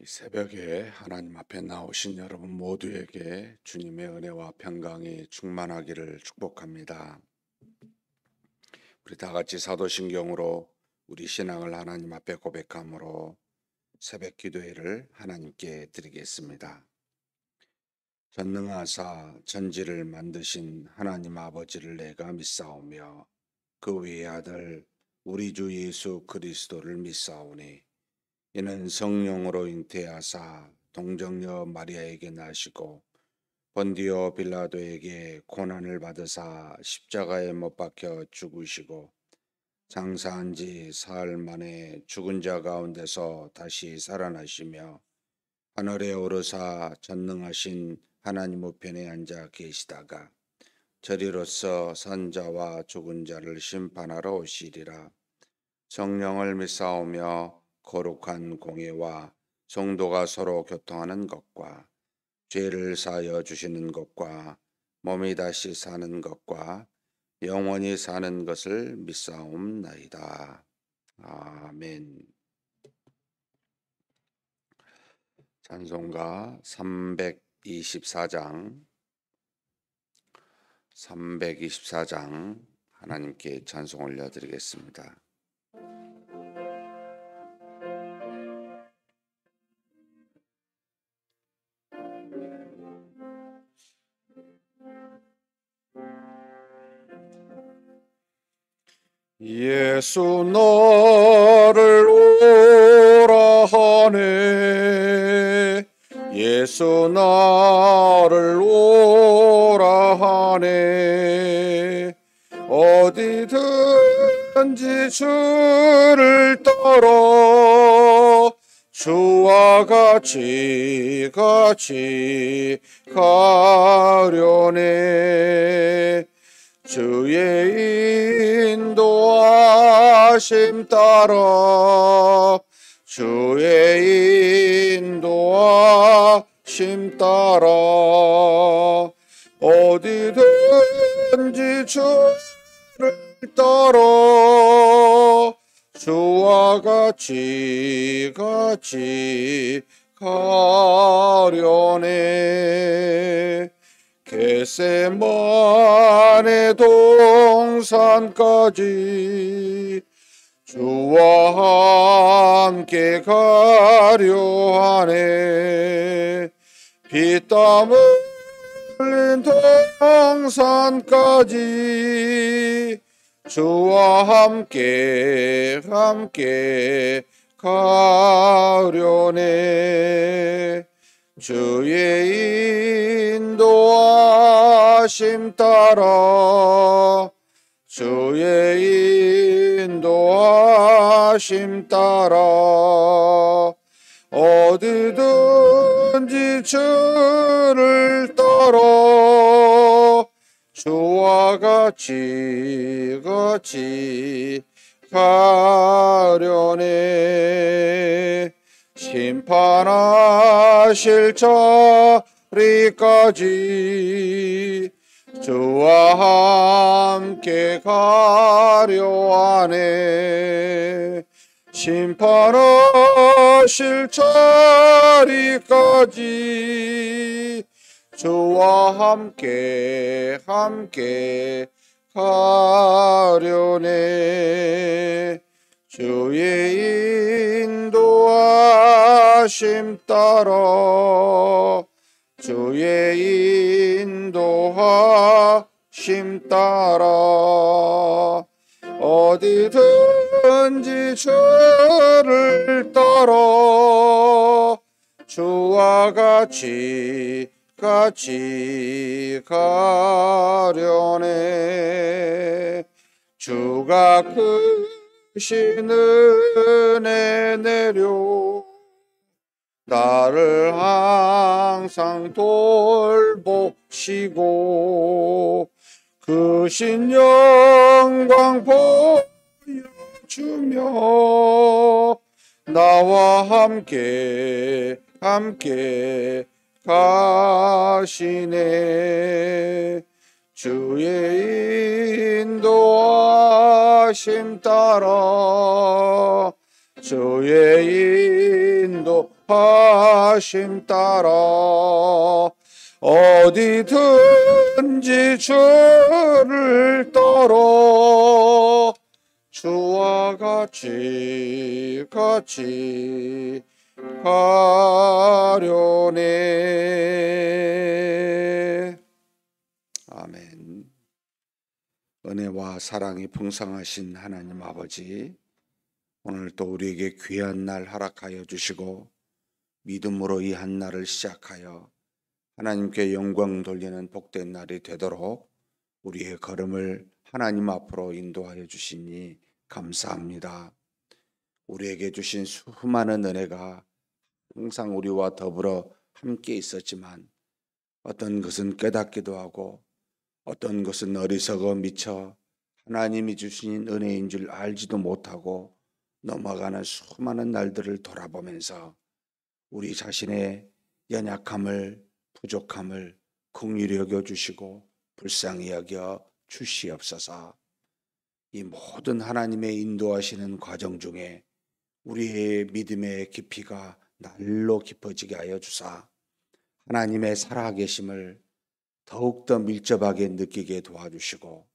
이 새벽에 하나님 앞에 나오신 여러분 모두에게 주님의 은혜와 평강이 충만하기를 축복합니다. 우리 다 같이 사도신경으로 우리 신앙을 하나님 앞에 고백함으로 새벽 기도회를 하나님께 드리겠습니다. 전능하사 전지를 만드신 하나님 아버지를 내가 믿사오며 그 위의 아들 우리 주 예수 그리스도를 믿사오니 이는 성령으로 잉태하사 동정녀 마리아에게 나시고 본디오 빌라도에게 고난을 받으사 십자가에 못 박혀 죽으시고 장사한 지 사흘 만에 죽은 자 가운데서 다시 살아나시며 하늘에 오르사 전능하신 하나님 우편에 앉아 계시다가 저리로서 산자와 죽은 자를 심판하러 오시리라. 성령을 믿사오며 거룩한 공예와 성도가 서로 교통하는 것과 죄를 사하여 주시는 것과 몸이 다시 사는 것과 영원히 사는 것을 믿사옵나이다. 아멘. 찬송가 324장 하나님께 찬송 올려드리겠습니다. 예수 너를 오라 하네 예수 나를 오라 하네 어디든지 주를 따라 주와 같이 가려네 주의 인도하심 따라 주의 인도하심 따라 어디든지 주를 따라 주와 같이 가려네 겟세마네 동산까지 주와 함께 가려 하네 피땀 흘린 동산까지 주와 함께 가려네 주의 인도하심 따라 주의 인도하심 따라 어디든지 주를 따라 주와 같이 가려네 심판하실 자리까지 주와 함께 가려 하네 심판하실 오실 자리까지 주와 함께 가려네. 주의 인도하심 따라 주의 인도하심 따라 어디든지 주를 따라 주와 같이 가려네. 주가 크신 은혜 내려 나를 항상 돌보시고 크신 영광 보여주며 나와 함께 가시네. 주의 인도하심 따라 주의 인도하심 따라 어디든지 주를 따라 주와 같이 가려네. 아멘. 은혜와 사랑이 풍성하신 하나님 아버지, 오늘 또 우리에게 귀한 날 허락하여 주시고 믿음으로 이 한 날을 시작하여 하나님께 영광 돌리는 복된 날이 되도록 우리의 걸음을 하나님 앞으로 인도하여 주시니 감사합니다. 우리에게 주신 수많은 은혜가 항상 우리와 더불어 함께 있었지만 어떤 것은 깨닫기도 하고 어떤 것은 어리석어 미처 하나님이 주신 은혜인 줄 알지도 못하고 넘어가는 수많은 날들을 돌아보면서 우리 자신의 연약함을 부족함을 긍휼히 여겨 주시고 불쌍히 여겨 주시옵소서. 이 모든 하나님의 인도하시는 과정 중에 우리의 믿음의 깊이가 날로 깊어지게 하여 주사 하나님의 살아계심을 더욱더 밀접하게 느끼게 도와주시고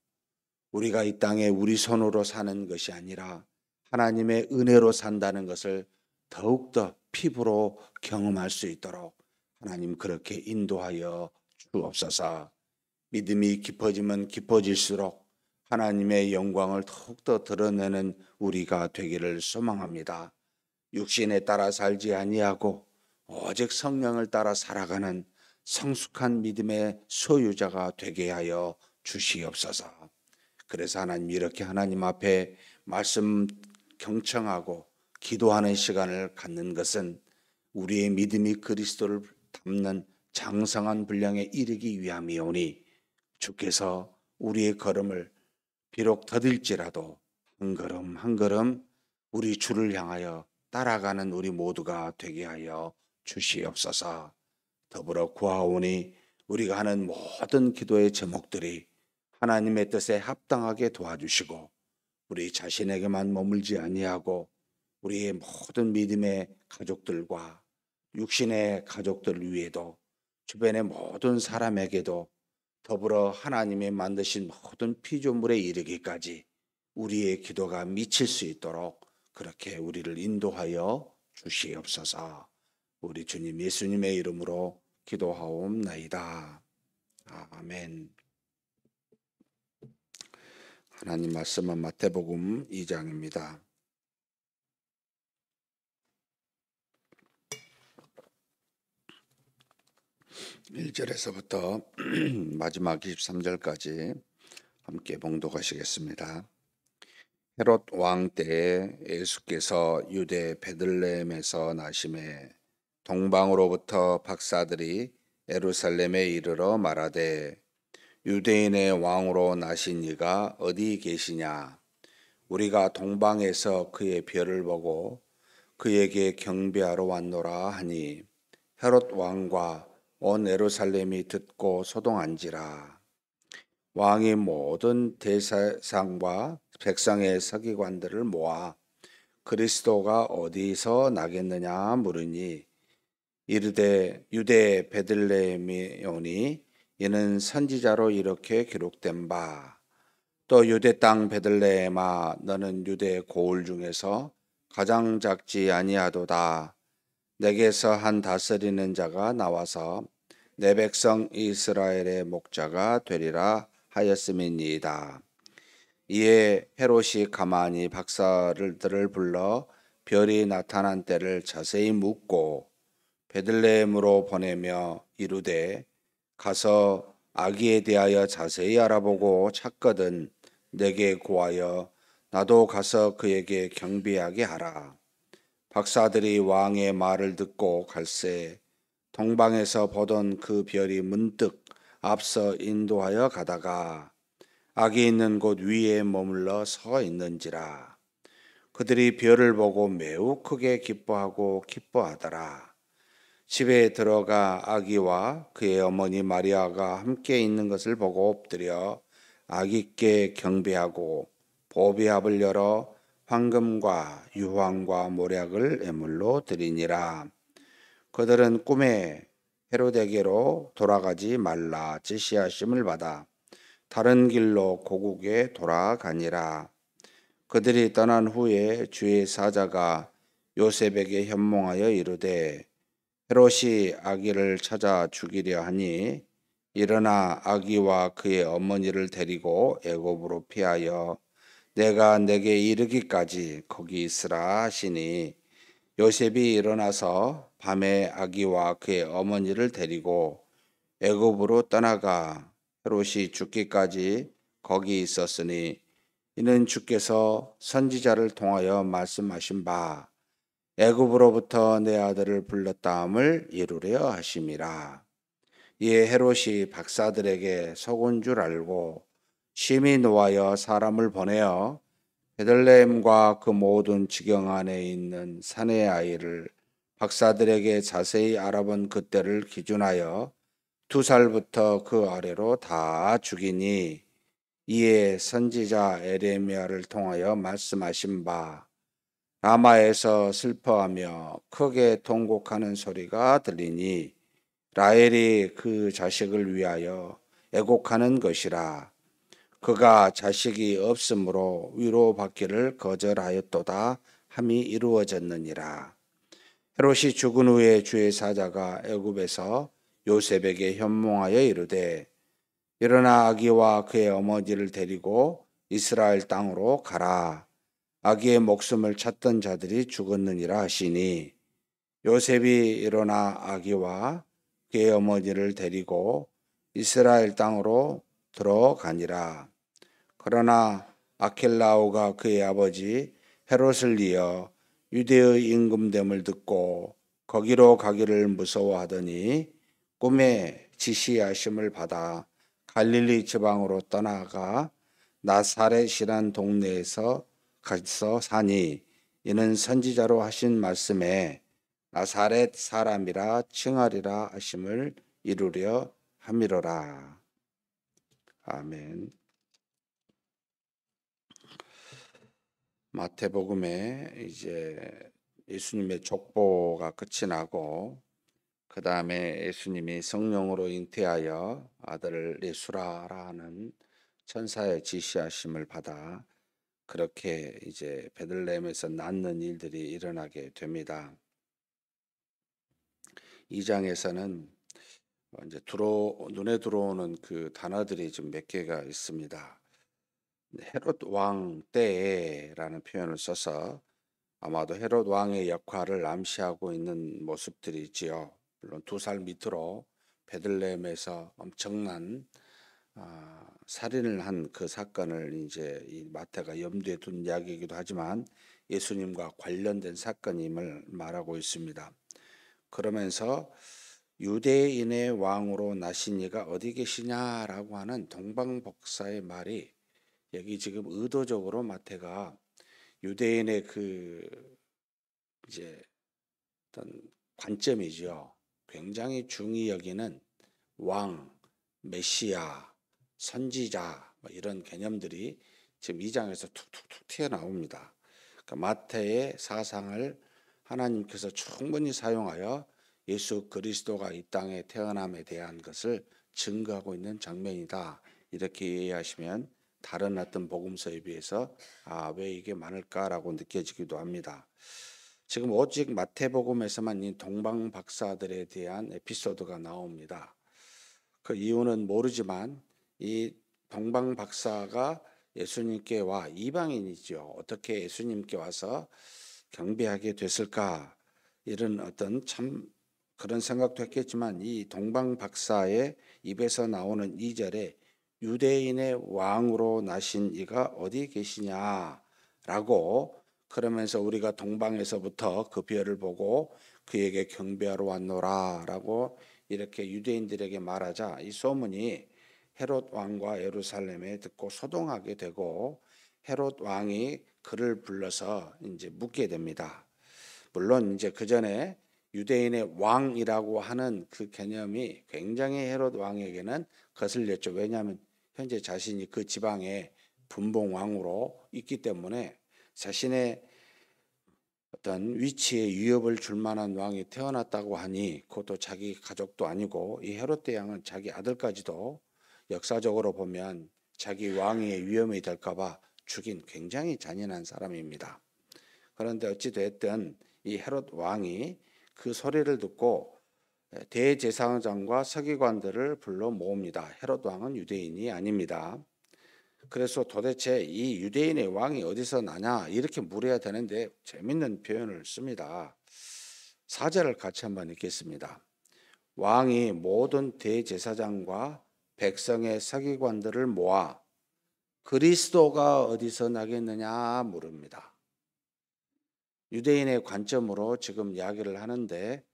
우리가 이 땅에 우리 손으로 사는 것이 아니라 하나님의 은혜로 산다는 것을 더욱더 피부로 경험할 수 있도록 하나님 그렇게 인도하여 주옵소서. 믿음이 깊어지면 깊어질수록 하나님의 영광을 더욱더 드러내는 우리가 되기를 소망합니다. 육신에 따라 살지 아니하고 오직 성령을 따라 살아가는 성숙한 믿음의 소유자가 되게 하여 주시옵소서. 그래서 하나님 이렇게 하나님 앞에 말씀 경청하고 기도하는 시간을 갖는 것은 우리의 믿음이 그리스도를 닮는 장성한 분량에 이르기 위함이오니 주께서 우리의 걸음을 비록 더딜지라도 한 걸음 한 걸음 우리 주를 향하여 따라가는 우리 모두가 되게 하여 주시옵소서. 더불어 구하오니 우리가 하는 모든 기도의 제목들이 하나님의 뜻에 합당하게 도와주시고 우리 자신에게만 머물지 아니하고 우리의 모든 믿음의 가족들과 육신의 가족들 위에도 주변의 모든 사람에게도 더불어 하나님의 만드신 모든 피조물에 이르기까지 우리의 기도가 미칠 수 있도록 그렇게 우리를 인도하여 주시옵소서. 우리 주님 예수님의 이름으로 기도하옵나이다. 아멘. 하나님 말씀은 마태복음 2장입니다. 1절에서부터 마지막 23절까지 함께 봉독하시겠습니다. 헤롯 왕 때에 예수께서 유대 베들레헴에서 나심에 동방으로부터 박사들이 예루살렘에 이르러 말하되 유대인의 왕으로 나신 이가 어디 계시냐? 우리가 동방에서 그의 별을 보고 그에게 경배하러 왔노라 하니 헤롯 왕과 온 예루살렘이 듣고 소동한지라. 왕이 모든 대제사장과 백성의 서기관들을 모아 그리스도가 어디서 나겠느냐 물으니 이르되 유대 베들레헴이오니 이는 선지자로 이렇게 기록된 바 또 유대 땅 베들레헴아 너는 유대 고을 중에서 가장 작지 아니하도다 내게서 한 다스리는 자가 나와서 내 백성 이스라엘의 목자가 되리라 하였음이니이다. 이에 헤롯이 가만히 박사들을 불러 별이 나타난 때를 자세히 묻고 베들레헴으로 보내며 이르되 가서 아기에 대하여 자세히 알아보고 찾거든 내게 구하여 나도 가서 그에게 경배하게 하라. 박사들이 왕의 말을 듣고 갈새 동방에서 보던 그 별이 문득 앞서 인도하여 가다가 아기 있는 곳 위에 머물러 서 있는지라. 그들이 별을 보고 매우 크게 기뻐하고 기뻐하더라. 집에 들어가 아기와 그의 어머니 마리아가 함께 있는 것을 보고 엎드려 아기께 경배하고 보배합을 열어 황금과 유황과 모략을 예물로 드리니라. 그들은 꿈에 헤롯에게로 돌아가지 말라 지시하심을 받아 다른 길로 고국에 돌아가니라. 그들이 떠난 후에 주의 사자가 요셉에게 현몽하여 이르되 헤롯이 아기를 찾아 죽이려 하니 일어나 아기와 그의 어머니를 데리고 애굽으로 피하여 내가 내게 이르기까지 거기 있으라 하시니 요셉이 일어나서 밤에 아기와 그의 어머니를 데리고 애굽으로 떠나가 헤롯이 죽기까지 거기 있었으니 이는 주께서 선지자를 통하여 말씀하신 바 애굽으로부터 내 아들을 불렀다함을 이루려 하심이라. 이에 헤롯이 박사들에게 속은 줄 알고 심히 노하여 사람을 보내어 베들레헴과 그 모든 지경 안에 있는 사내 아이를 박사들에게 자세히 알아본 그때를 기준하여 2살부터 그 아래로 다 죽이니 이에 선지자 에레미야를 통하여 말씀하신 바 라마에서 슬퍼하며 크게 통곡하는 소리가 들리니 라헬이 그 자식을 위하여 애곡하는 것이라. 그가 자식이 없으므로 위로받기를 거절하였도다 함이 이루어졌느니라. 헤롯이 죽은 후에 주의 사자가 애굽에서 요셉에게 현몽하여 이르되 일어나 아기와 그의 어머니를 데리고 이스라엘 땅으로 가라. 아기의 목숨을 찾던 자들이 죽었느니라 하시니 요셉이 일어나 아기와 그의 어머니를 데리고 이스라엘 땅으로 들어가니라. 그러나 아켈라오가 그의 아버지 헤롯을 이어 유대의 임금됨을 듣고 거기로 가기를 무서워하더니 꿈에 지시하심을 받아 갈릴리 지방으로 떠나가 나사렛이란 동네에서 가서 사니 이는 선지자로 하신 말씀에 나사렛 사람이라 칭하리라 하심을 이루려 함이로라. 아멘. 마태복음에 이제 예수님의 족보가 끝이 나고 그 다음에 예수님이 성령으로 잉태하여 아들을 예수라라 하는 천사의 지시하심을 받아 그렇게 이제 베들레헴에서 낳는 일들이 일어나게 됩니다. 2장에서는 이제 눈에 들어오는 그 단어들이 좀 몇 개가 있습니다. 헤롯 왕 때라는 표현을 써서 아마도 헤롯 왕의 역할을 암시하고 있는 모습들이 있지요. 물론 2살 밑으로 베들레헴에서 엄청난 살인을 한 그 사건을 이제 이 마태가 염두에 둔 이야기이기도 하지만 예수님과 관련된 사건임을 말하고 있습니다. 그러면서 유대인의 왕으로 나신 이가 어디 계시냐라고 하는 동방복사의 말이 여기 지금 의도적으로 마태가 유대인의 그 이제 어떤 관점이죠. 굉장히 중히 여기는 왕, 메시아, 선지자 이런 개념들이 지금 2장에서 툭툭툭 튀어나옵니다. 그러니까 마태의 사상을 하나님께서 충분히 사용하여 예수 그리스도가 이 땅에 태어남에 대한 것을 증거하고 있는 장면이다. 이렇게 이해하시면 다른 어떤 복음서에 비해서 왜 이게 많을까라고 느껴지기도 합니다. 지금 오직 마태복음에서만 이 동방 박사들에 대한 에피소드가 나옵니다. 그 이유는 모르지만 이 동방 박사가 예수님께 와 이방인이죠. 어떻게 예수님께 와서 경배하게 됐을까? 이런 어떤 참 그런 생각도 했겠지만 이 동방 박사의 입에서 나오는 2절에 유대인의 왕으로 나신 이가 어디 계시냐라고 그러면서 우리가 동방에서부터 그 별을 보고 그에게 경배하러 왔노라라고 이렇게 유대인들에게 말하자 이 소문이 헤롯 왕과 예루살렘에 듣고 소동하게 되고 헤롯 왕이 그를 불러서 이제 묻게 됩니다. 물론 이제 그 전에 유대인의 왕이라고 하는 그 개념이 굉장히 헤롯 왕에게는 거슬렸죠. 왜냐하면 현재 자신이 그 지방의 분봉 왕으로 있기 때문에 자신의 어떤 위치에 위협을 줄 만한 왕이 태어났다고 하니 그것도 자기 가족도 아니고 이 헤롯 대왕은 자기 아들까지도 역사적으로 보면 자기 왕위의 위험이 될까봐 죽인 굉장히 잔인한 사람입니다. 그런데 어찌 됐든 이 헤롯 왕이 그 소리를 듣고 대제사장과 서기관들을 불러 모읍니다. 헤롯 왕은 유대인이 아닙니다. 그래서 도대체 이 유대인의 왕이 어디서 나냐 이렇게 물어야 되는데 재밌는 표현을 씁니다. 4절을 같이 한번 읽겠습니다. 왕이 모든 대제사장과 백성의 서기관들을 모아 그리스도가 어디서 나겠느냐 물습니다. 유대인의 관점으로 지금 이야기를 하는데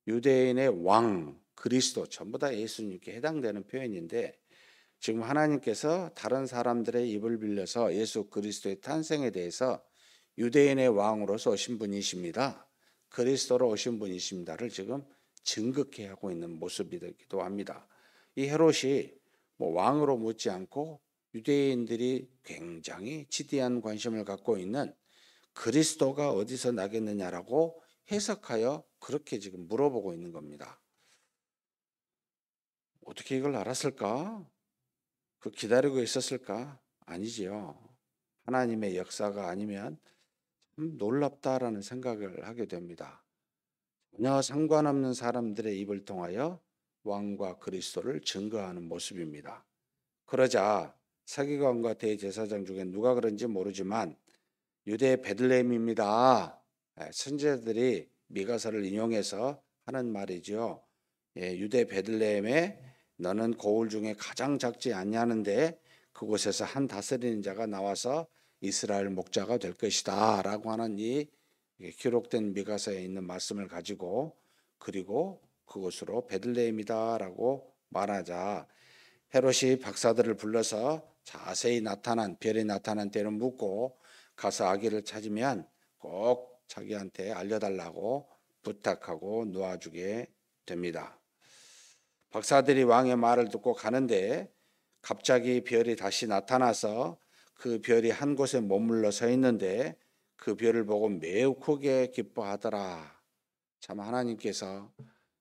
유대인의 왕 그리스도 전부 다 예수님께 해당되는 표현인데 지금 하나님께서 다른 사람들의 입을 빌려서 예수 그리스도의 탄생에 대해서 유대인의 왕으로서 오신 분이십니다. 그리스도로 오신 분이십니다를 지금 증거케 하고 있는 모습이기도 합니다. 이 헤롯이 왕으로 묻지 않고 유대인들이 굉장히 지대한 관심을 갖고 있는 그리스도가 어디서 나겠느냐라고 해석하여 그렇게 지금 물어보고 있는 겁니다. 어떻게 이걸 알았을까? 기다리고 있었을까? 아니지요. 하나님의 역사가 아니면 참 놀랍다라는 생각을 하게 됩니다. 전혀 상관없는 사람들의 입을 통하여 왕과 그리스도를 증거하는 모습입니다. 그러자 서기관과 대제사장 중에 누가 그런지 모르지만 유대 베들레헴입니다. 선지자들이 미가서를 인용해서 하는 말이죠. 유대 베들레헴에 너는 고을 중에 가장 작지 않냐는데 그곳에서 한 다스리는 자가 나와서 이스라엘 목자가 될 것이다 라고 하는 이 기록된 미가서에 있는 말씀을 가지고 그리고 그곳으로 베들레헴이다 라고 말하자 헤롯이 박사들을 불러서 자세히 나타난 별이 나타난 때를 묻고 가서 아기를 찾으면 꼭 자기한테 알려달라고 부탁하고 놓아주게 됩니다. 박사들이 왕의 말을 듣고 가는데 갑자기 별이 다시 나타나서 그 별이 한 곳에 머물러 서 있는데 그 별을 보고 매우 크게 기뻐하더라. 참 하나님께서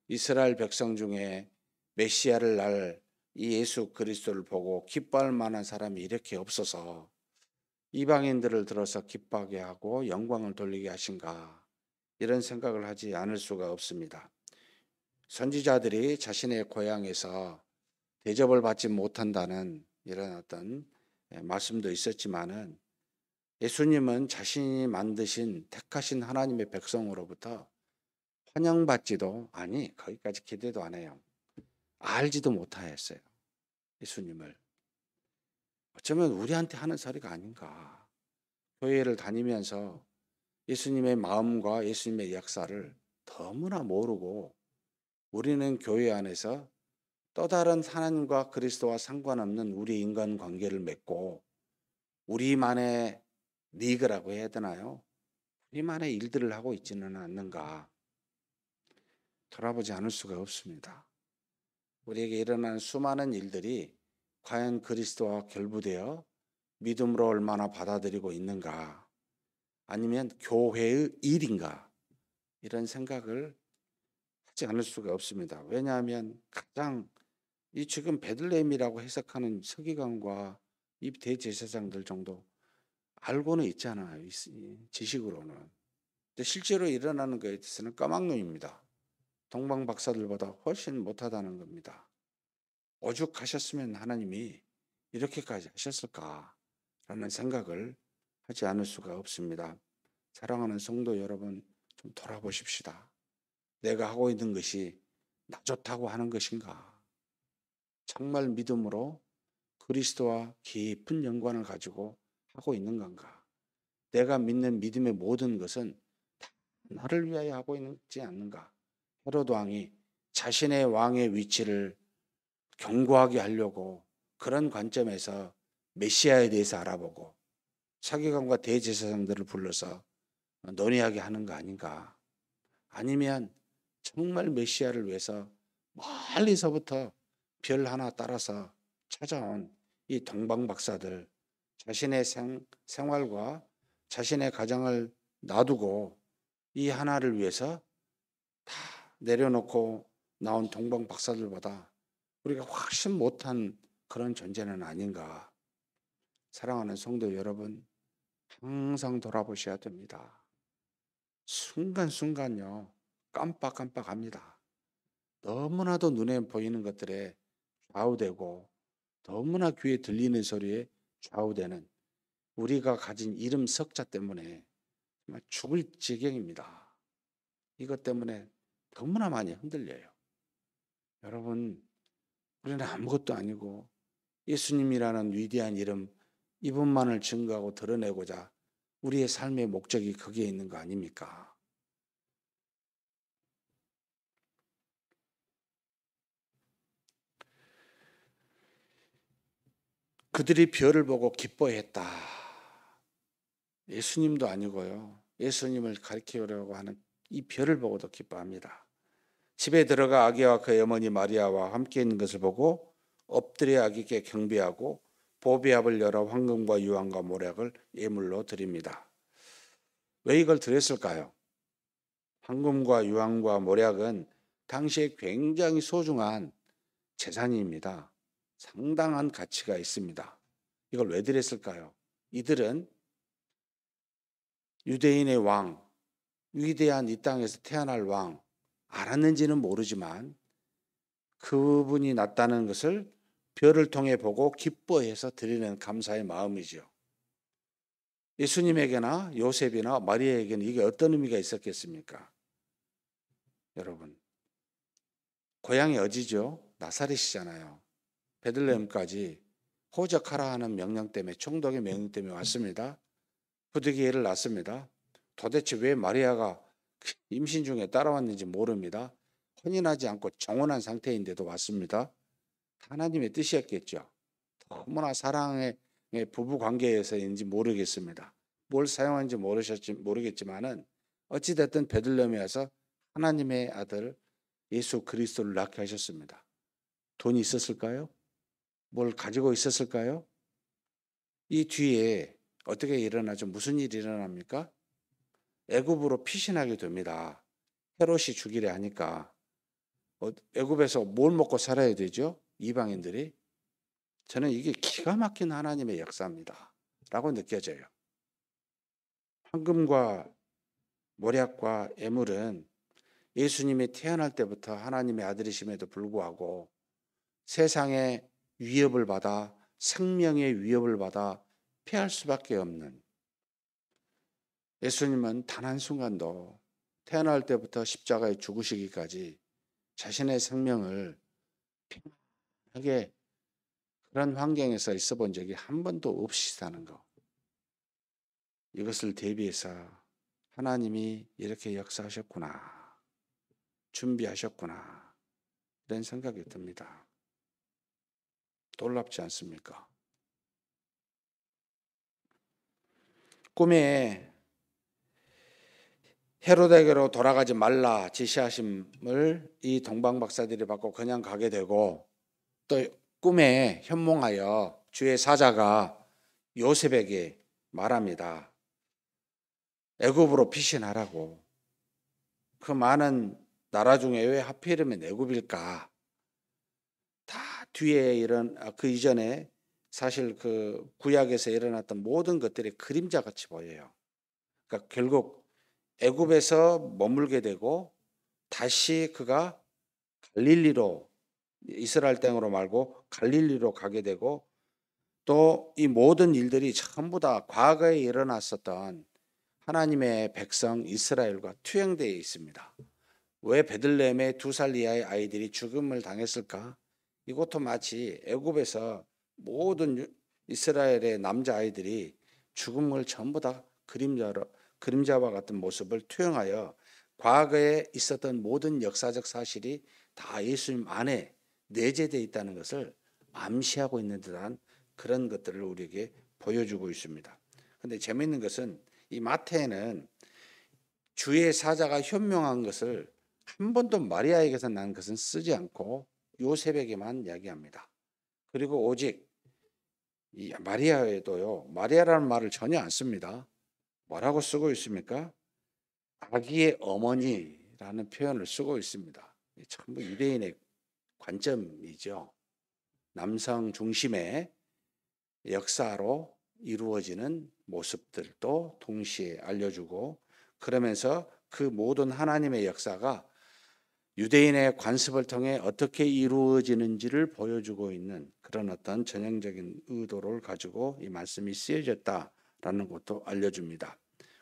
이스라엘 백성 중에 메시아를 날 이 예수 그리스도를 보고 기뻐할 만한 사람이 이렇게 없어서 이방인들을 들어서 기뻐하게 하고 영광을 돌리게 하신가 이런 생각을 하지 않을 수가 없습니다. 선지자들이 자신의 고향에서 대접을 받지 못한다는 이런 어떤 말씀도 있었지만은 예수님은 자신이 만드신 택하신 하나님의 백성으로부터 환영받지도 아니 거기까지 기대도 안 해요. 알지도 못하였어요. 예수님을. 어쩌면 우리한테 하는 소리가 아닌가. 교회를 다니면서 예수님의 마음과 예수님의 역사를 너무나 모르고 우리는 교회 안에서 또 다른 하나님과 그리스도와 상관없는 우리 인간 관계를 맺고 우리만의 리그라고 해야 되나요? 우리만의 일들을 하고 있지는 않는가. 돌아보지 않을 수가 없습니다. 우리에게 일어나는 수많은 일들이 과연 그리스도와 결부되어 믿음으로 얼마나 받아들이고 있는가. 아니면 교회의 일인가? 이런 생각을 하지 않을 수가 없습니다. 왜냐하면 가장 이 지금 베들레헴이라고 해석하는 서기관과 이 대제사장들 정도 알고는 있잖아요. 지식으로는. 근데 실제로 일어나는 것에 대해서는 까막눈입니다. 동방 박사들보다 훨씬 못하다는 겁니다. 오죽하셨으면 하나님이 이렇게까지 하셨을까라는 생각을 하지 않을 수가 없습니다. 사랑하는 성도 여러분, 좀 돌아보십시다. 내가 하고 있는 것이 나 좋다고 하는 것인가? 정말 믿음으로 그리스도와 깊은 연관을 가지고 하고 있는 건가? 내가 믿는 믿음의 모든 것은 다 나를 위하여 하고 있지 않는가? 헤로드 왕이 자신의 왕의 위치를 견고하게 하려고 그런 관점에서 메시아에 대해서 알아보고 서기관과 대제사장들을 불러서 논의하게 하는 거 아닌가? 아니면 정말 메시아를 위해서 멀리서부터 별 하나 따라서 찾아온 이 동방 박사들, 자신의 생활과 자신의 가정을 놔두고 이 하나를 위해서 다 내려놓고 나온 동방 박사들보다 우리가 훨씬 못한 그런 존재는 아닌가. 사랑하는 성도 여러분, 항상 돌아보셔야 됩니다. 순간순간요, 깜빡깜빡합니다. 너무나도 눈에 보이는 것들에 좌우되고 너무나 귀에 들리는 소리에 좌우되는 우리가 가진 이름 석자 때문에 정말 죽을 지경입니다. 이것 때문에 너무나 많이 흔들려요. 여러분, 우리는 아무것도 아니고 예수님이라는 위대한 이름, 이분만을 증거하고 드러내고자 우리의 삶의 목적이 거기에 있는 거 아닙니까? 그들이 별을 보고 기뻐했다. 예수님도 아니고요. 예수님을 가리키려고 하는 이 별을 보고도 기뻐합니다. 집에 들어가 아기와 그의 어머니 마리아와 함께 있는 것을 보고 엎드려 아기께 경배하고 보배압을 열어 황금과 유황과 모략을 예물로 드립니다. 왜 이걸 드렸을까요? 황금과 유황과 모략은 당시에 굉장히 소중한 재산입니다. 상당한 가치가 있습니다. 이걸 왜 드렸을까요? 이들은 유대인의 왕, 위대한 이 땅에서 태어날 왕, 알았는지는 모르지만 그분이 났다는 것을 별을 통해 보고 기뻐해서 드리는 감사의 마음이죠. 예수님에게나 요셉이나 마리아에게는 이게 어떤 의미가 있었겠습니까? 여러분, 고향이 어디죠? 나사렛이잖아요. 베들레헴까지 호적하라 하는 명령 때문에, 총독의 명령 때문에 왔습니다. 부득이 애를 낳습니다. 도대체 왜 마리아가 임신 중에 따라왔는지 모릅니다. 혼인하지 않고 정혼한 상태인데도 왔습니다. 하나님의 뜻이었겠죠. 너무나 사랑의 부부 관계에서인지 모르겠습니다. 뭘 사용하는지 모르겠지만은 어찌됐든 베들레헴에 와서 하나님의 아들 예수 그리스도를 낳게 하셨습니다. 돈이 있었을까요? 뭘 가지고 있었을까요? 이 뒤에 어떻게 일어나죠? 무슨 일이 일어납니까? 애굽으로 피신하게 됩니다. 헤롯이 죽이려 하니까. 애굽에서 뭘 먹고 살아야 되죠? 이방인들이. 저는 이게 기가 막힌 하나님의 역사입니다. 라고 느껴져요. 황금과 모략과 애물은 예수님이 태어날 때부터 하나님의 아들이심에도 불구하고 세상의 위협을 받아, 생명의 위협을 받아 피할 수밖에 없는, 예수님은 단 한순간도 태어날 때부터 십자가에 죽으시기까지 자신의 생명을 편하게 그런 환경에서 있어 본 적이 한 번도 없으시다는 것. 이것을 대비해서 하나님이 이렇게 역사하셨구나, 준비하셨구나, 이런 생각이 듭니다. 놀랍지 않습니까? 꿈에 헤로데게로 돌아가지 말라 지시하심을 이 동방 박사들이 받고 그냥 가게 되고, 또 꿈에 현몽하여 주의 사자가 요셉에게 말합니다. 애굽으로 피신하라고. 그 많은 나라 중에 왜 하필이면 애굽일까? 다 뒤에 그 이전에 사실 그 구약에서 일어났던 모든 것들이 그림자 같이 보여요. 그러니까 결국 애굽에서 머물게 되고 다시 그가 갈릴리로, 이스라엘 땅으로 말고 갈릴리로 가게 되고, 또 이 모든 일들이 전부 다 과거에 일어났었던 하나님의 백성 이스라엘과 투영되어 있습니다. 왜 베들레헴의 2살 이하의 아이들이 죽음을 당했을까? 이것도 마치 애굽에서 모든 이스라엘의 남자 아이들이 죽음을 전부 다 그림자와 같은 모습을 투영하여 과거에 있었던 모든 역사적 사실이 다 예수님 안에 내재되어 있다는 것을 암시하고 있는 듯한 그런 것들을 우리에게 보여주고 있습니다. 그런데 재미있는 것은 이 마태는 주의 사자가 현명한 것을 한 번도 마리아에게서 난 것은 쓰지 않고 요셉에게만 이야기합니다. 그리고 오직 이 마리아에도요, 마리아라는 말을 전혀 안 씁니다. 뭐라고 쓰고 있습니까? 아기의 어머니라는 표현을 쓰고 있습니다. 전부 유대인의 관점이죠. 남성 중심의 역사로 이루어지는 모습들도 동시에 알려주고, 그러면서 그 모든 하나님의 역사가 유대인의 관습을 통해 어떻게 이루어지는지를 보여주고 있는 그런 어떤 전형적인 의도를 가지고 이 말씀이 쓰여졌다라는 것도 알려줍니다.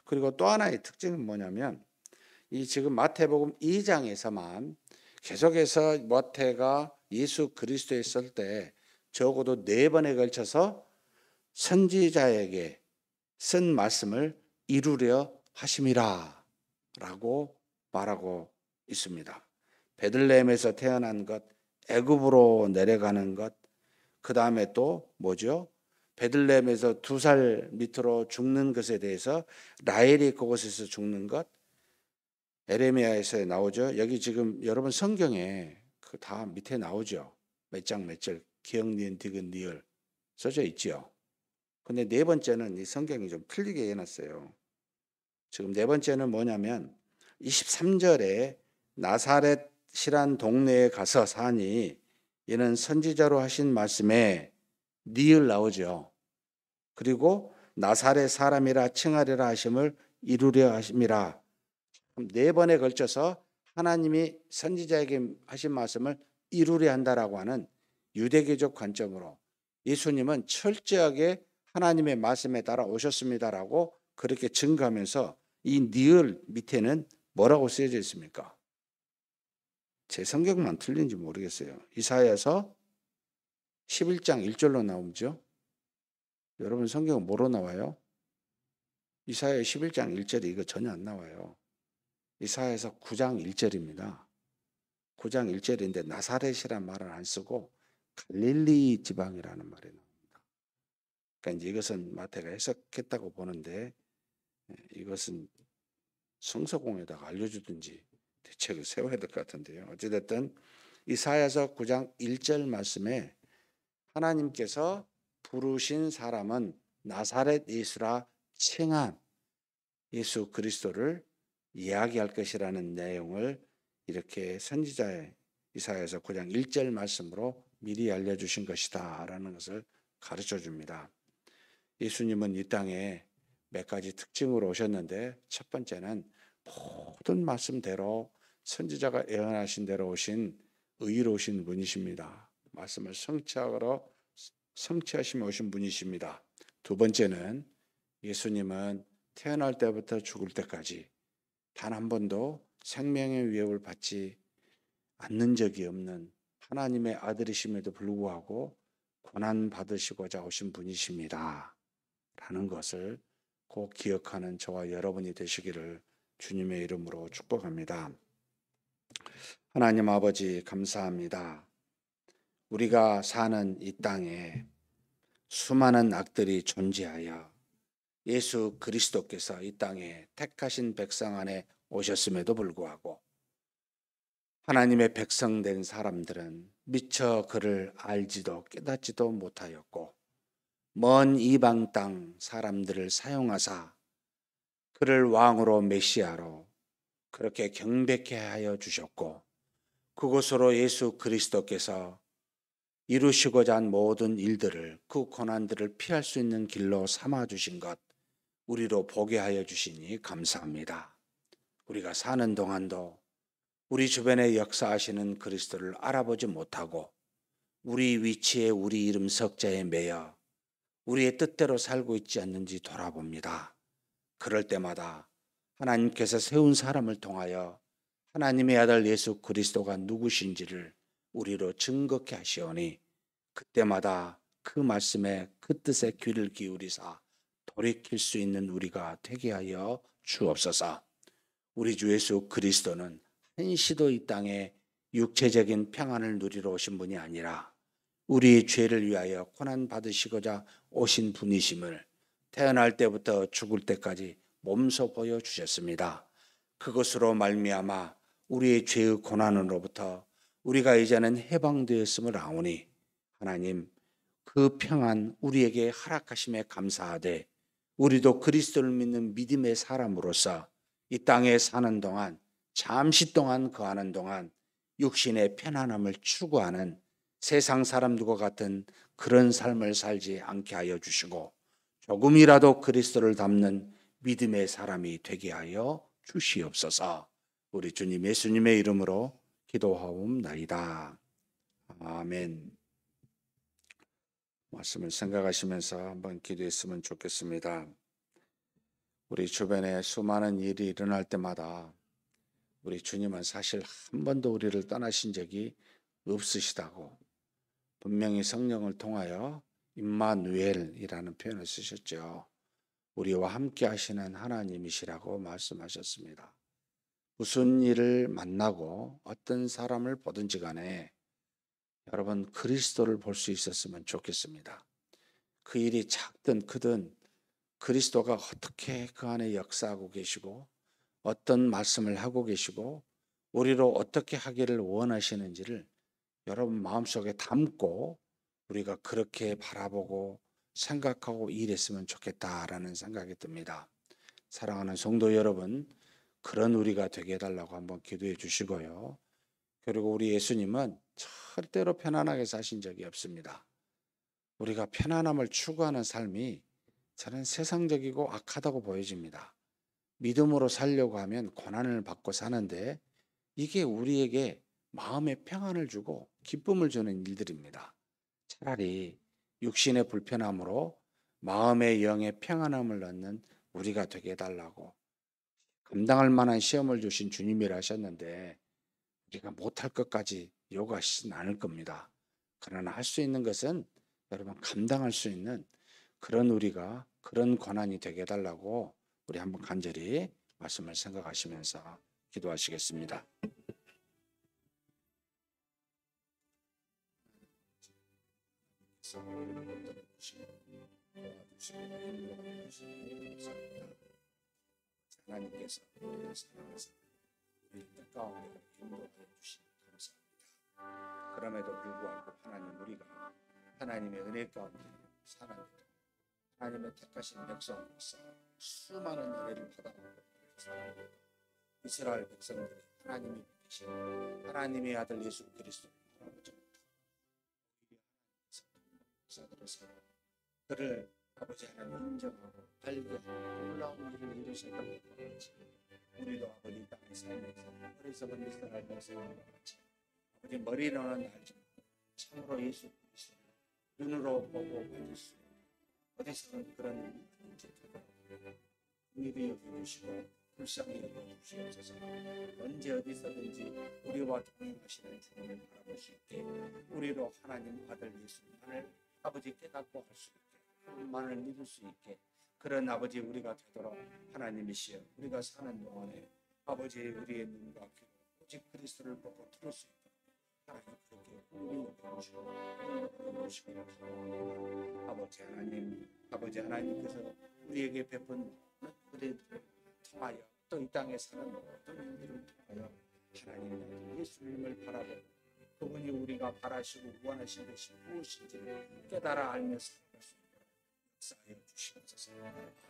그리고 또 하나의 특징은 뭐냐면, 이 지금 마태복음 2장에서만 계속해서 마태가 예수 그리스도에 있을 때 적어도 4번에 걸쳐서 선지자에게 쓴 말씀을 이루려 하심이라 라고 말하고 있습니다. 베들레헴에서 태어난 것, 애굽으로 내려가는 것, 그 다음에 또 뭐죠? 베들레헴에서 2살 밑으로 죽는 것에 대해서 라헬이 그곳에서 죽는 것, 에레미야에서 나오죠. 여기 지금 여러분 성경에 그 다 밑에 나오죠. 몇 장 몇 절, 기억, 니은, 디귿, 리을 써져 있죠. 근데 4번째는 이 성경이 좀 틀리게 해놨어요. 지금 4번째는 뭐냐면 23절에 나사렛이란 동네에 가서 사니 이는 선지자로 하신 말씀에 니을 나오죠. 그리고 나사렛 사람이라 칭하리라 하심을 이루려 하심이라. 4번에 걸쳐서 하나님이 선지자에게 하신 말씀을 이루려 한다라고 하는 유대교적 관점으로 예수님은 철저하게 하나님의 말씀에 따라 오셨습니다라고 그렇게 증거하면서 이 니을 밑에는 뭐라고 쓰여져 있습니까? 제 성경만 틀린지 모르겠어요. 이사야서 11장 1절로 나오죠. 여러분 성경은 뭐로 나와요? 이사야 11장 1절이 이거 전혀 안 나와요. 이사야서 9장 1절입니다. 9장 1절인데 나사렛이라는 말을 안 쓰고 갈릴리 지방이라는 말이 나옵니다. 그러니까 이제 이것은 마태가 해석했다고 보는데, 이것은 성서공에다가 알려주든지 대책을 세워야 될 것 같은데요. 어찌됐든 이사야서 9장 1절 말씀에 하나님께서 부르신 사람은 나사렛 예수라 칭한 예수 그리스도를 이야기할 것이라는 내용을 이렇게 선지자의 이사야서 9장 1절 말씀으로 미리 알려주신 것이다 라는 것을 가르쳐 줍니다. 예수님은 이 땅에 몇 가지 특징으로 오셨는데, 첫 번째는 모든 말씀대로 선지자가 예언하신 대로 오신 의로우신 분이십니다. 말씀을 성취하시며 오신 분이십니다. 두 번째는 예수님은 태어날 때부터 죽을 때까지 단 한 번도 생명의 위협을 받지 않는 적이 없는 하나님의 아들이심에도 불구하고 고난 받으시고자 오신 분이십니다 라는 것을 꼭 기억하는 저와 여러분이 되시기를 주님의 이름으로 축복합니다. 하나님 아버지 감사합니다. 우리가 사는 이 땅에 수많은 악들이 존재하여 예수 그리스도께서 이 땅에 택하신 백성 안에 오셨음에도 불구하고 하나님의 백성 된 사람들은 미처 그를 알지도 깨닫지도 못하였고, 먼 이방 땅 사람들을 사용하사 그를 왕으로 메시아로 그렇게 경배케 하여 주셨고 그곳으로 예수 그리스도께서 이루시고자 한 모든 일들을 그 고난들을 피할 수 있는 길로 삼아 주신 것 우리로 보게 하여 주시니 감사합니다. 우리가 사는 동안도 우리 주변에 역사하시는 그리스도를 알아보지 못하고 우리 위치에 우리 이름 석자에 매여 우리의 뜻대로 살고 있지 않는지 돌아봅니다. 그럴 때마다 하나님께서 세운 사람을 통하여 하나님의 아들 예수 그리스도가 누구신지를 우리로 증거케 하시오니 그때마다 그 말씀에 그 뜻에 귀를 기울이사 돌이킬 수 있는 우리가 되게 하여 주옵소서. 우리 주 예수 그리스도는 한시도 이 땅에 육체적인 평안을 누리러 오신 분이 아니라 우리의 죄를 위하여 고난 받으시고자 오신 분이심을 태어날 때부터 죽을 때까지 몸소 보여주셨습니다. 그것으로 말미암아 우리의 죄의 고난으로부터 우리가 이제는 해방되었음을 아오니 하나님 그 평안 우리에게 허락하심에 감사하되 우리도 그리스도를 믿는 믿음의 사람으로서 이 땅에 사는 동안 잠시 동안 거하는 동안 육신의 편안함을 추구하는 세상 사람들과 같은 그런 삶을 살지 않게 하여 주시고 조금이라도 그리스도를 닮는 믿음의 사람이 되게 하여 주시옵소서. 우리 주님 예수님의 이름으로 기도하옵나이다. 아멘. 말씀을 생각하시면서 한번 기도했으면 좋겠습니다. 우리 주변에 수많은 일이 일어날 때마다 우리 주님은 사실 한 번도 우리를 떠나신 적이 없으시다고 분명히 성령을 통하여 임마누엘이라는 표현을 쓰셨죠. 우리와 함께 하시는 하나님이시라고 말씀하셨습니다. 무슨 일을 만나고 어떤 사람을 보든지 간에 여러분 그리스도를 볼 수 있었으면 좋겠습니다. 그 일이 작든 크든 그리스도가 어떻게 그 안에 역사하고 계시고 어떤 말씀을 하고 계시고 우리로 어떻게 하기를 원하시는지를 여러분 마음속에 담고 우리가 그렇게 바라보고 생각하고 일했으면 좋겠다라는 생각이 듭니다. 사랑하는 성도 여러분, 그런 우리가 되게 해달라고 한번 기도해 주시고요. 그리고 우리 예수님은 절대로 편안하게 사신 적이 없습니다. 우리가 편안함을 추구하는 삶이 저는 세상적이고 악하다고 보여집니다. 믿음으로 살려고 하면 고난을 받고 사는데 이게 우리에게 마음의 평안을 주고 기쁨을 주는 일들입니다. 차라리 육신의 불편함으로 마음의 영의 평안함을 얻는 우리가 되게 해달라고 감당할 만한 시험을 주신 주님이라 하셨는데 우리가 못할 것까지 요구하시진 않을 겁니다. 그러나 할 수 있는 것은 여러분 감당할 수 있는 그런 우리가 그런 고난이 되게 해달라고 우리 한번 간절히 말씀을 생각하시면서 기도하시겠습니다. 하나님께서 우리를 사랑하사 우리 뜻 가운데 인도하여 주시니 감사합니다. 그럼에도 불구하고 하나님 우리가 하나님의 은혜 가운데 사는데도 하나님의 택하신 백성으로서 수많은 은혜를 받아보고 이스라엘 백성들이 하나님이 계신 하나님의 아들 예수 그리스도를 바라보지 못하고 그를 아버지 하나님 인정하고 발견하고 놀라운 일을 이루셨다고 보여지 우리도 아버지 땅에 살면서 어리석은 이스라엘 백성과 같이 아버지 머리로는 알지만 참으로 예수 그리스도 눈으로 보고 받을 수 있는 어디서든 그런 일이 여겨주시고 불쌍히 여겨주시옵소서. 언제 어디서든지 우리와 동행하시는 주님을 바라볼 수 있게 우리로 하나님 아들 예수님을 아버지 깨닫고 할 수 있게 그분만을 믿을 수 있게 그런 아버지 우리가 되도록 하나님이시여 우리가 사는 동안에 아버지 우리의 눈과 귀로 오직 그리스도를 보고 들을 수 있도록 하나님 그렇게 우리 여겨주시고 아버지 하나님 아버지 하나님께서 우리에게 베푼 은혜들을 통하여 또 이 땅에 사는 모든 일들을 통하여 하나님 예수님을 바라보고 그분이 우리가 바라시고 원하신 것이 무엇인지를 깨달아 알며 살아갈 수 있도록 역사하여 주시옵소서.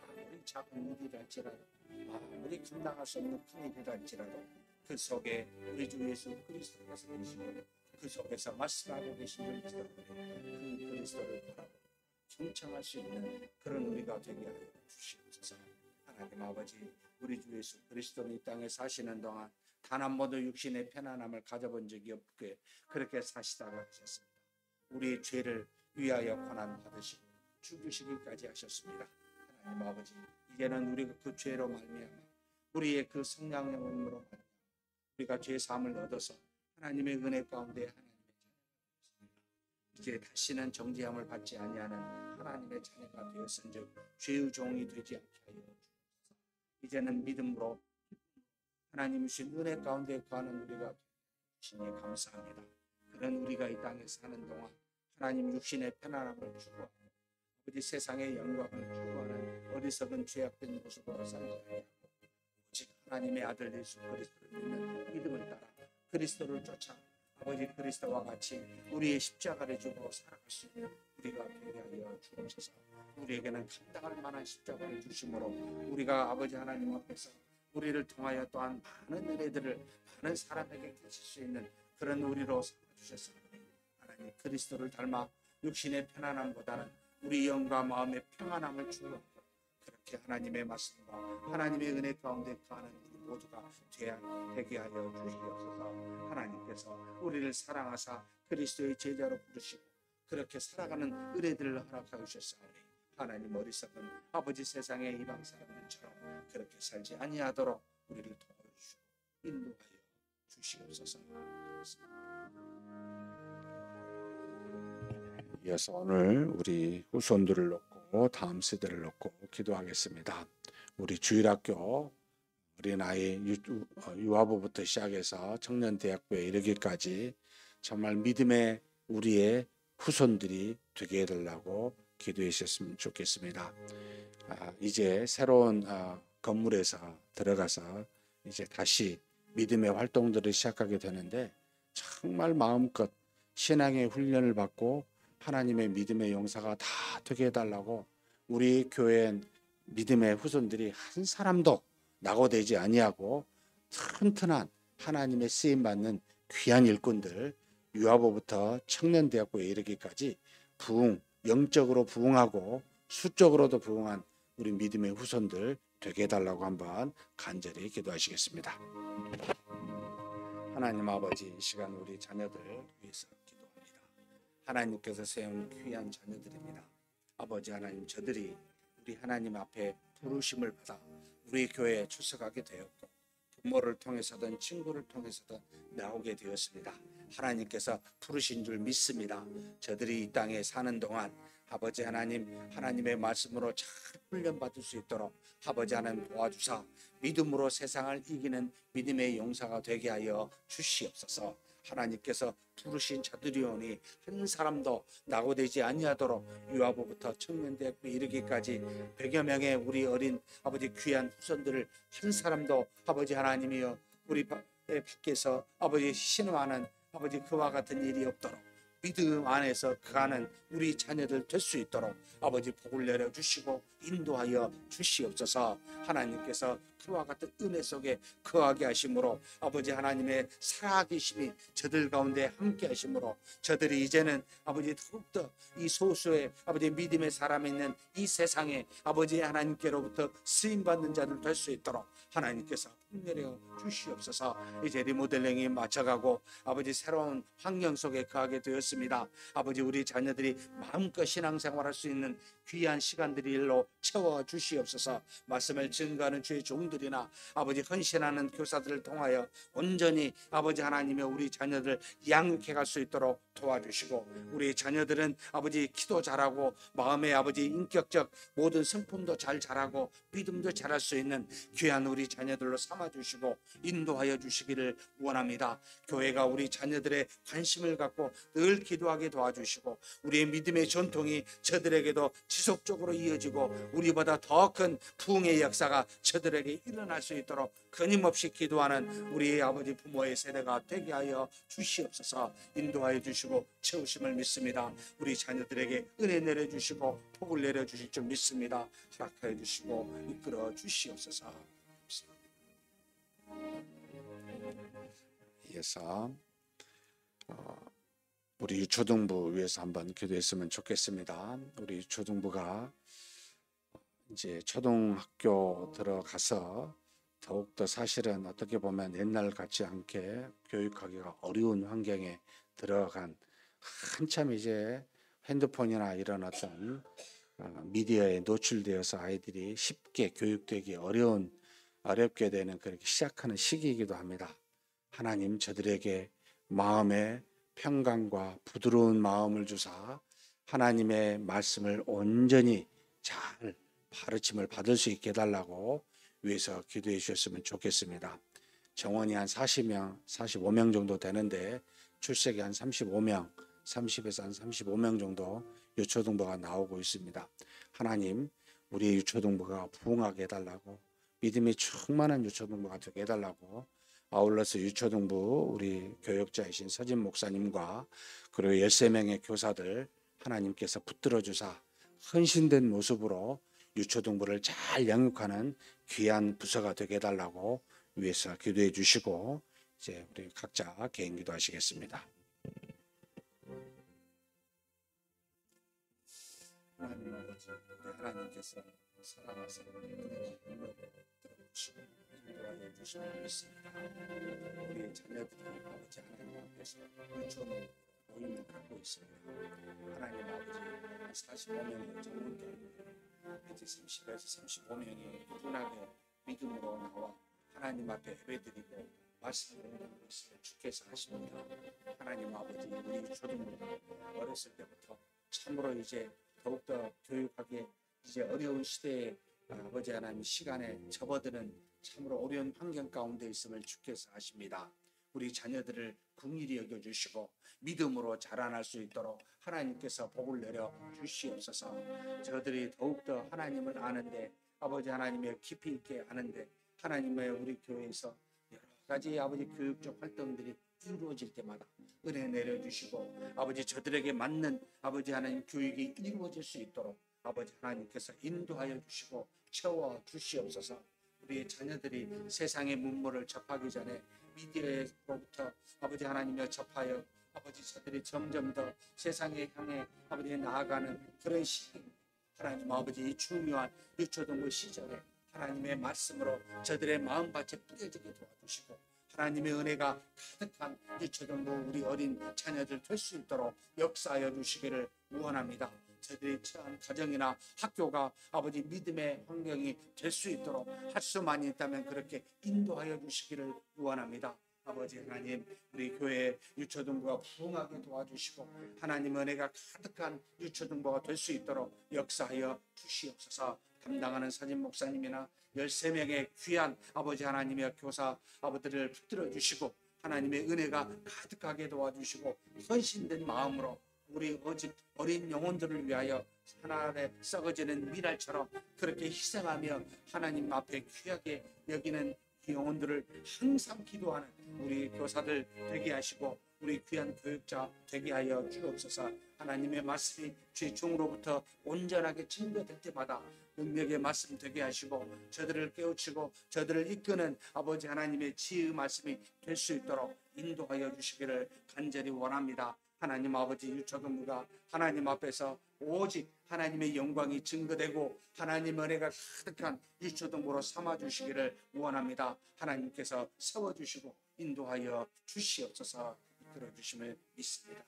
아무리 작은 일이랄지라도 아무리 감당할 수 없는 큰 일이라 할지라도 그 속에 우리 주 예수 그리스도께서 계시고 그 속에서 말씀하고 계신 줄 믿습니다. 그 그리스도를 바라보고 경청할 수 있는 그런 우리가 되게 하여 주시옵소서. 하나님 아버지, 우리 주 예수 그리스도는 이 땅에 사시는 동안 단 한 번도 육신의 편안함을 가져본 적이 없게 그렇게 사시다가 하셨습니다. 우리의 죄를 위하여 고난 받으시고 죽으시기까지 하셨습니다. 하나님 아버지, 이제는 우리가 그 죄로 말미암아 우리의 그 성령님으로 말미암아 우리가 죄 사함을 얻어서 하나님의 은혜 가운데 하나님의 자녀가 이제 다시는 정죄함을 받지 아니하는 하나님의 자녀가 되었은즉 죄의 종이 되지 않게 하여 주옵소서. 이제는 믿음으로 하나님 주신 은혜 가운데 거하는 우리가 주시니 감사합니다. 그런 우리가 이 땅에 사는 동안 하나님 육신의 편안함을 추구하고 아버지 세상의 영광을 추구하는 어리석은 죄악된 모습으로 살지 아니하고 오직 하나님의 아들 예수 그리스도를 믿는 믿음을 따라 그리스도를 쫓아 아버지 그리스도와 같이 우리의 십자가를 주고 살아갈 수 있는 우리가 되게 하여 주옵소서. 우리에게는 감당할 만한 십자가를 주심으로 우리가 아버지 하나님 앞에서 우리를 통하여 또한 많은 은혜들을 많은 사람에게 주실 수 있는 그런 우리로 삼아주셨습니다. 하나님 그리스도를 닮아 육신의 편안함보다는 우리 영과 마음의 평안함을 추구하고 그렇게 하나님의 말씀과 하나님의 은혜 가운데 거하는 우리 모두가 되게 하여 주시옵소서. 하나님께서 우리를 사랑하사 그리스도의 제자로 부르시고 그렇게 살아가는 은혜들을 허락하여 주셨사오니 하나님 어리석은 아버지 세상의 이방 사람들처럼 그렇게 살지 아니하도록 우리를 도와주시고 인도하여 주시옵소서. 이어서 오늘 우리 후손들을 놓고 다음 세대를 놓고 기도하겠습니다. 우리 주일학교 어린아이 유아부부터 시작해서 청년대학교에 이르기까지 정말 믿음의 우리의 후손들이 되게 해달라고 기도해 주셨으면 좋겠습니다. 이제 새로운 건물에서 들어가서 이제 다시 믿음의 활동들을 시작하게 되는데 정말 마음껏 신앙의 훈련을 받고 하나님의 믿음의 용사가 다 되게 해달라고 우리 교회 믿음의 후손들이 한 사람도 낙오되지 아니하고 튼튼한 하나님의 쓰임받는 귀한 일꾼들 유아부부터 청년대학교에 이르기까지 영적으로 부흥하고 수적으로도 부흥한 우리 믿음의 후손들 되게 해달라고 한번 간절히 기도하시겠습니다. 하나님 아버지, 이 시간 우리 자녀들 위해서 기도합니다. 하나님께서 세운 귀한 자녀들입니다. 아버지 하나님, 저들이 우리 하나님 앞에 부르심을 받아 우리 교회에 출석하게 되었고 부모를 통해서든 친구를 통해서든 나오게 되었습니다. 하나님께서 부르신 줄 믿습니다. 저들이 이 땅에 사는 동안 아버지 하나님, 하나님의 말씀으로 잘 훈련받을 수 있도록 아버지 하나님 도와주사 믿음으로 세상을 이기는 믿음의 용사가 되게 하여 주시옵소서. 하나님께서 부르신 자들이오니 한 사람도 낙오되지 아니하도록 유아부부터 청년대학교 이르기까지 100여 명의 우리 어린 아버지 귀한 후손들을 한 사람도 아버지 하나님이여 우리 밖에서 아버지 신음하는 아버지 그와 같은 일이 없도록 믿음 안에서 거하는 우리 자녀들 될 수 있도록 아버지 복을 내려주시고 인도하여 주시옵소서. 하나님께서 그와 같은 은혜 속에 거하게 하심으로 아버지 하나님의 살아계심이 저들 가운데 함께 하심으로 저들이 이제는 아버지 더욱더 이 소수의 아버지 믿음의 사람이 있는 이 세상에 아버지 하나님께로부터 쓰임받는 자들 될 수 있도록 하나님께서 내려 주시옵소서. 이제 리모델링이 맞춰가고 아버지 새로운 환경 속에 거하게 되었습니다. 아버지 우리 자녀들이 마음껏 신앙생활할 수 있는 귀한 시간들이 일로 채워 주시옵소서. 말씀을 증거하는 주의 종들이나 아버지 헌신하는 교사들을 통하여 온전히 아버지 하나님의 우리 자녀들 양육해 갈 수 있도록 도와주시고 우리 자녀들은 아버지 기도 잘하고 마음의 아버지 인격적 모든 성품도 잘 자라고 믿음도 잘할 수 있는 귀한 우리 자녀들로 삼아주시고 인도하여 주시기를 원합니다. 교회가 우리 자녀들의 관심을 갖고 늘 기도하게 도와주시고 우리의 믿음의 전통이 저들에게도 지속적으로 이어지고 우리보다 더 큰 부흥의 역사가 저들에게 일어날 수 있도록 끊임없이 기도하는 우리의 아버지 부모의 세대가 되게 하여 주시옵소서. 인도하여 주시고 채우심을 믿습니다. 우리 자녀들에게 은혜 내려주시고 복을 내려주실 줄 믿습니다. 허락하여 주시고 이끌어 주시옵소서. 하나님께서 우리 유초등부 위해서 한번 기도했으면 좋겠습니다. 우리 유초등부가 이제 초등학교 들어가서 더욱더 사실은 어떻게 보면 옛날 같지 않게 교육하기가 어려운 환경에 들어간, 한참 이제 핸드폰이나 이런 어떤 미디어에 노출되어서 아이들이 쉽게 교육되기 어렵게 되는 그렇게 시작하는 시기이기도 합니다. 하나님, 저들에게 마음의 평강과 부드러운 마음을 주사 하나님의 말씀을 온전히 잘 가르침을 받을 수 있게 해달라고 위해서 기도해 주셨으면 좋겠습니다. 정원이 한 40명, 45명 정도 되는데 출석이 한 35명, 30에서 한 35명 정도 유초등부가 나오고 있습니다. 하나님, 우리 유초등부가 부흥하게 해달라고, 믿음이 충만한 유초등부가 되게 해달라고, 아울러서 유초등부 우리 교역자이신 서진 목사님과 그리고 13명의 교사들 하나님께서 붙들어 주사 헌신된 모습으로 유초등부를 잘 양육하는 귀한 부서가 되게 해달라고 위해서 기도해 주시고, 이제 우리 각자 개인 기도하시겠습니다. 하나님 아버지, 우리 하나님께서 사랑하사 인도하여 주시면 믿습니다. 우리 자녀들이 아버지 하나님 앞에서 유초는 모임을 갖고 있습니다. 하나님 아버지, 45명의 전문교회 이제 30에서 35명이 꾸준하게 믿음으로 나와 하나님 앞에 예배드리고 말씀을 나누고 있음을 주께서 하십니다. 하나님 아버지, 우리 초등부가 어렸을 때부터 참으로 이제 더욱더 교육하기에 이제 어려운 시대에 아버지 하나님 시간에 접어드는 참으로 어려운 환경 가운데 있음을 주께서 아십니다. 우리 자녀들을 긍휼히 여겨주시고 믿음으로 자라날 수 있도록 하나님께서 복을 내려 주시옵소서. 저들이 더욱더 하나님을 아는데, 아버지 하나님의 깊이 있게 아는데, 하나님의 우리 교회에서 여러 가지 아버지 교육적 활동들이 이루어질 때마다 은혜 내려주시고, 아버지 저들에게 맞는 아버지 하나님 교육이 이루어질 수 있도록 아버지 하나님께서 인도하여 주시고 채워주시옵소서. 우리 자녀들이 세상의 문물을 접하기 전에 미디어로부터 아버지 하나님을 접하여 아버지 저들이 점점 더 세상에 향해 아버지 나아가는 그런 시기, 하나님 아버지 이 중요한 유초등부 시절에 하나님의 말씀으로 저들의 마음밭에 뿌려지게 도와주시고, 하나님의 은혜가 가득한 유초등부 우리 어린 자녀들 될 수 있도록 역사하여 주시기를 원합니다. 저들이 처한 가정이나 학교가 아버지 믿음의 환경이 될 수 있도록 할 수만 있다면 그렇게 인도하여 주시기를 원합니다. 아버지 하나님, 우리 교회 유초등부가 부흥하게 도와주시고 하나님 은혜가 가득한 유초등부가 될 수 있도록 역사하여 주시옵소서. 담당하는 서진 목사님이나 13명의 귀한 아버지 하나님의 교사 아버지를 붙들어 주시고 하나님의 은혜가 가득하게 도와주시고 헌신된 마음으로 우리 어린 영혼들을 위하여 하나님의 썩어지는 미랄처럼 그렇게 희생하며 하나님 앞에 귀하게 여기는 영혼들을 항상 기도하는 우리 교사들 되게 하시고 우리 귀한 교육자 되게 하여 주옵소서. 하나님의 말씀이 주의 종으로부터 온전하게 증거될 때마다 능력의 말씀 되게 하시고 저들을 깨우치고 저들을 이끄는 아버지 하나님의 지혜의 말씀이 될 수 있도록 인도하여 주시기를 간절히 원합니다. 하나님 아버지, 유초등부가 하나님 앞에서 오직 하나님의 영광이 증거되고 하나님 은혜가 가득한 유초등부로 삼아주시기를 원합니다. 하나님께서 세워주시고 인도하여 주시옵소서. 이끌어 주심을 믿습니다.